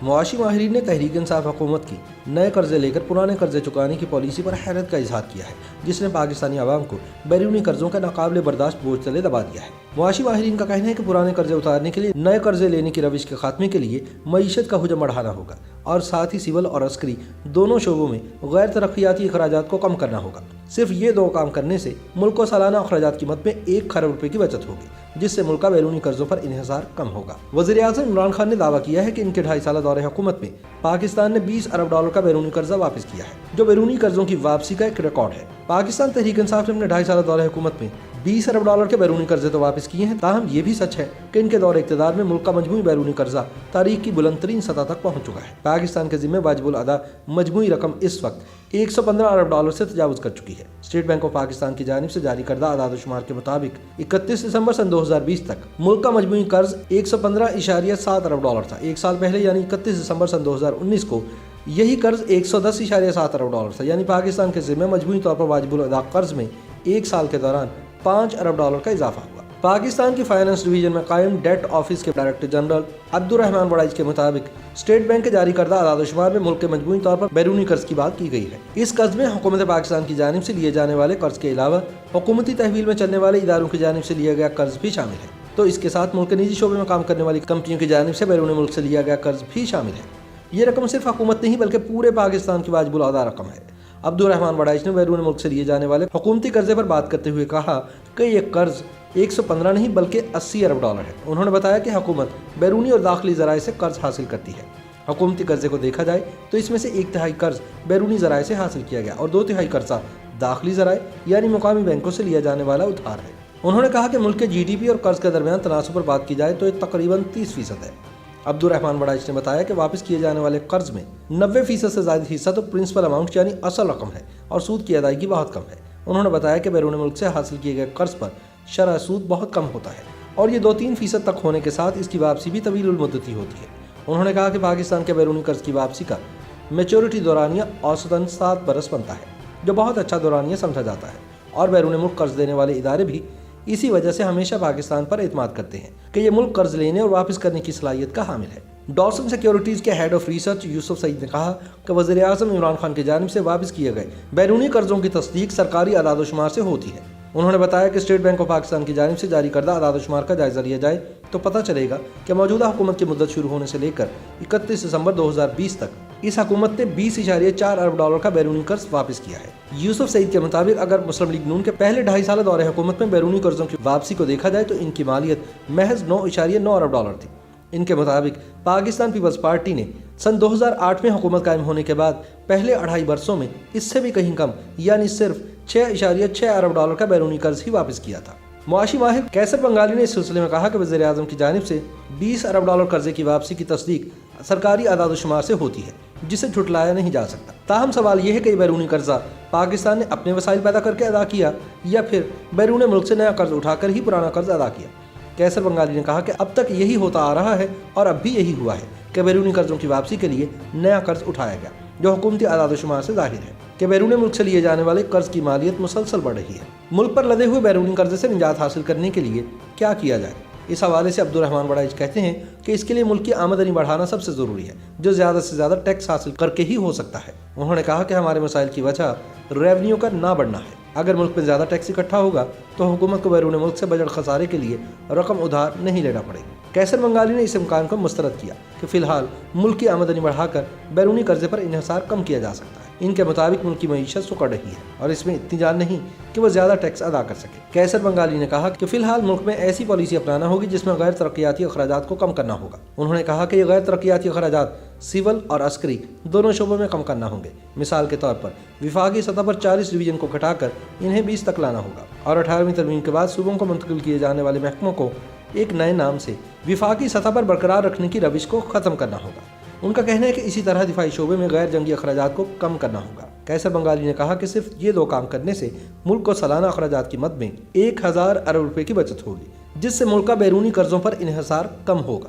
معاشی ماہرین نے تحریک انصاف حکومت کی نئے قرضے لے کر پرانے قرضے چکانے کی پالیسی پر حیرت کا اظہار کیا ہے، جس نے پاکستانی عوام کو بیرونی قرضوں کا ناقابل برداشت بوجھ تلے دبا دیا ہے۔ معاشی ماہرین کا کہنا ہے کہ پرانے قرضے اتارنے کے لیے نئے قرضے لینے کی روش کے خاتمے کے لیے معیشت کا حجم بڑھانا ہوگا اور ساتھ ہی سول اور عسکری دونوں شعبوں میں غیر ترقیاتی اخراجات کو کم کرنا ہوگا۔ صرف یہ دو کام کرنے سے ملک کو سالانہ اخراجات کی مد میں 1 کھرب روپے کی بچت ہوگی، جس سے ملک کا بیرونی قرضوں پر انحصار کم ہوگا۔ وزیر اعظم عمران خان نے دعویٰ کیا ہے کہ ان کے 2.5 سالہ دور حکومت میں پاکستان نے $20 ارب کا بیرونی قرضہ واپس کیا ہے، جو بیرونی قرضوں کی واپسی کا ایک ریکارڈ ہے۔ پاکستان تحریک انصاف نے اپنے 2.5 سالہ دور حکومت میں $20 ارب کے بیرونی قرضے تو واپس کیے ہیں، تاہم یہ بھی سچ ہے کہ ان کے دور اقتدار میں ملک کا مجموعی بیرونی قرضہ تاریخ کی بلند ترین سطح تک پہنچ چکا ہے۔ پاکستان کے ذمہ واجب الادا مجموعی رقم اس وقت $115 ارب سے تجاوز کر چکی ہے۔ اسٹیٹ بینک آف پاکستان کی جانب سے جاری کردہ اعداد و شمار کے مطابق 31 دسمبر سن 2020 تک ملک کا مجموعی قرض $115.7 ارب تھا۔ ایک سال پہلے یعنی 31 دسمبر سن 2019 کو یہی قرض $110.7 ارب تھا، یعنی پاکستان کے ذمہ مجموعی طور پر واجب الادا قرض میں ایک سال کے دوران $5 ارب کا اضافہ ہوا۔ پاکستان کی فائنانس ڈویژن میں قائم ڈیٹ آفس کے ڈائریکٹر جنرل عبدالرحمان وڑائچ کے مطابق اسٹیٹ بینک کے جاری کردہ اعداد و شمار میں ملک کے مجموعی طور پر بیرونی قرض کی بات کی گئی ہے۔ اس قرض میں حکومت پاکستان کی جانب سے لیے جانے والے قرض کے علاوہ حکومتی تحویل میں چلنے والے اداروں کی جانب سے لیا گیا قرض بھی شامل ہے، تو اس کے ساتھ ملک کے نجی شعبے میں کام کرنے والی کمپنیوں کی جانب سے بیرون ملک سے لیا گیا قرض بھی شامل ہے۔ یہ رقم صرف حکومت نہیں بلکہ پورے پاکستان کی واجب الادا رقم ہے۔ عبدالرحمان وڑائچ نے بیرون ملک سے لیے جانے والے حکومتی قرضے پر بات کرتے ہوئے کہا کہ یہ قرض 115 نہیں بلکہ $80 ارب ہے۔ انہوں نے بتایا کہ حکومت بیرونی اور داخلی ذرائع سے قرض حاصل کرتی ہے۔ حکومتی قرضے کو دیکھا جائے تو اس میں سے 1/3 قرض بیرونی ذرائع سے حاصل کیا گیا اور 2/3 قرضہ داخلی ذرائع یعنی مقامی بینکوں سے لیا جانے والا ادھار ہے۔ انہوں نے کہا کہ ملک کے GDP اور قرض کے درمیان تناسب پر بات کی جائے تو یہ تقریباً 30% ہے۔ عبدالرحمان وڑائچ نے بتایا کہ واپس کیے جانے والے قرض میں 90% سے زائد حصہ تو پرنسپل اماؤنٹ یعنی اصل رقم ہے اور سود کی ادائیگی بہت کم ہے۔ انہوں نے بتایا کہ بیرون ملک سے حاصل کیے گئے قرض پر شرح سود بہت کم ہوتا ہے اور یہ 2-3% تک ہونے کے ساتھ اس کی واپسی بھی طویل المدتی ہوتی ہے۔ انہوں نے کہا کہ پاکستان کے بیرونی قرض کی واپسی کا میچورٹی دورانیہ اوسطاً 7 برس بنتا ہے، جو بہت اچھا دورانیہ سمجھا جاتا ہے، اور بیرون ملک قرض دینے والے ادارے بھی اسی وجہ سے ہمیشہ پاکستان پر اعتماد کرتے ہیں کہ یہ ملک قرض لینے اور واپس کرنے کی صلاحیت کا حامل ہے۔ ڈاوسن سیکیورٹیز کے ہیڈ آف ریسرچ یوسف سعید نے کہا کہ وزیر اعظم عمران خان کی جانب سے واپس کیے گئے بیرونی قرضوں کی تصدیق سرکاری اعداد و شمار سے ہوتی ہے۔ انہوں نے بتایا کہ اسٹیٹ بینک آف پاکستان کی جانب سے جاری کردہ اعداد و شمار کا جائزہ لیا جائے تو پتہ چلے گا کہ موجودہ حکومت کی مدت شروع ہونے سے لے کر 31 دسمبر 2020 تک اس حکومت نے $20.4 ارب کا بیرونی قرض واپس کیا ہے۔ یوسف سعید کے مطابق اگر مسلم لیگ نون کے پہلے 2.5 سالہ دور حکومت میں بیرونی قرضوں کی واپسی کو دیکھا جائے تو ان کی مالیت محض $9.9 ارب تھی۔ ان کے مطابق پاکستان پیپلز پارٹی نے سن 2008 میں حکومت قائم ہونے کے بعد پہلے 2.5 برسوں میں اس سے بھی کہیں کم یعنی صرف $6.6 ارب کا بیرونی قرض ہی واپس کیا تھا۔ معاشی ماہر کیسر بنگالی نے اس سلسلے میں کہا کہ وزیر اعظم کی جانب سے $20 ارب قرضے کی واپسی کی تصدیق سرکاری اعداد و شمار سے ہوتی ہے، جسے جھٹلایا نہیں جا سکتا۔ تاہم سوال یہ ہے کہ یہ بیرونی قرضہ پاکستان نے اپنے وسائل پیدا کر کے ادا کیا یا پھر بیرون ملک سے نیا قرض اٹھا کر ہی پرانا قرض ادا کیا۔ کیسر بنگالی نے کہا کہ اب تک یہی ہوتا آ رہا ہے اور اب بھی یہی ہوا ہے کہ بیرونی قرضوں کی واپسی کے لیے نیا قرض اٹھایا گیا، جو حکومتی اعداد و شمار سے ظاہر ہے کہ بیرون ملک سے لیے جانے والے قرض کی مالیت مسلسل بڑھ رہی ہے۔ ملک پر لدے ہوئے بیرونی قرضے سے نجات حاصل کرنے کے لیے کیا کیا جائے؟ اس حوالے سے عبدالرحمان وڑائچ کہتے ہیں کہ اس کے لیے ملک کی آمدنی بڑھانا سب سے ضروری ہے، جو زیادہ سے زیادہ ٹیکس حاصل کر کے ہی ہو سکتا ہے۔ انہوں نے کہا کہ ہمارے مسائل کی وجہ ریونیو کا نہ بڑھنا ہے۔ اگر ملک میں زیادہ ٹیکس اکٹھا ہوگا تو حکومت کو بیرون ملک سے بجٹ خسارے کے لیے رقم ادھار نہیں لینا پڑے گی۔ کیسر بنگالی نے اس امکان کو مسترد کیا کہ فی الحال ملک کی آمدنی بڑھا کر بیرونی قرضے پر انحصار کم کیا جا سکتا ہے۔ ان کے مطابق ملک کی معیشت سکڑ رہی ہے اور اس میں اتنی جان نہیں کہ وہ زیادہ ٹیکس ادا کر سکے۔ کیسر بنگالی نے کہا کہ فی الحال ملک میں ایسی پالیسی اپنانا ہوگی جس میں غیر ترقیاتی اخراجات کو کم کرنا ہوگا۔ انہوں نے کہا کہ یہ غیر ترقیاتی اخراجات سول اور عسکری دونوں شعبوں میں کم کرنا ہوں گے۔ مثال کے طور پر وفاقی سطح پر 40 ڈویژن کو گھٹا کر انہیں 20 تک لانا ہوگا اور 18ویں ترمیم کے بعد صوبوں کو منتقل کیے جانے والے محکموں کو ایک نئے نام سے وفاقی سطح پر برقرار رکھنے کی روش کو ختم کرنا ہوگا۔ ان کا کہنا ہے کہ اسی طرح دفاعی شعبے میں غیر جنگی اخراجات کو کم کرنا ہوگا۔ کیسر بنگالی نے کہا کہ صرف یہ 2 کام کرنے سے ملک کو سالانہ اخراجات کی مد میں 1000 ارب روپے کی بچت ہوگی، جس سے ملک کا بیرونی قرضوں پر انحصار کم ہوگا۔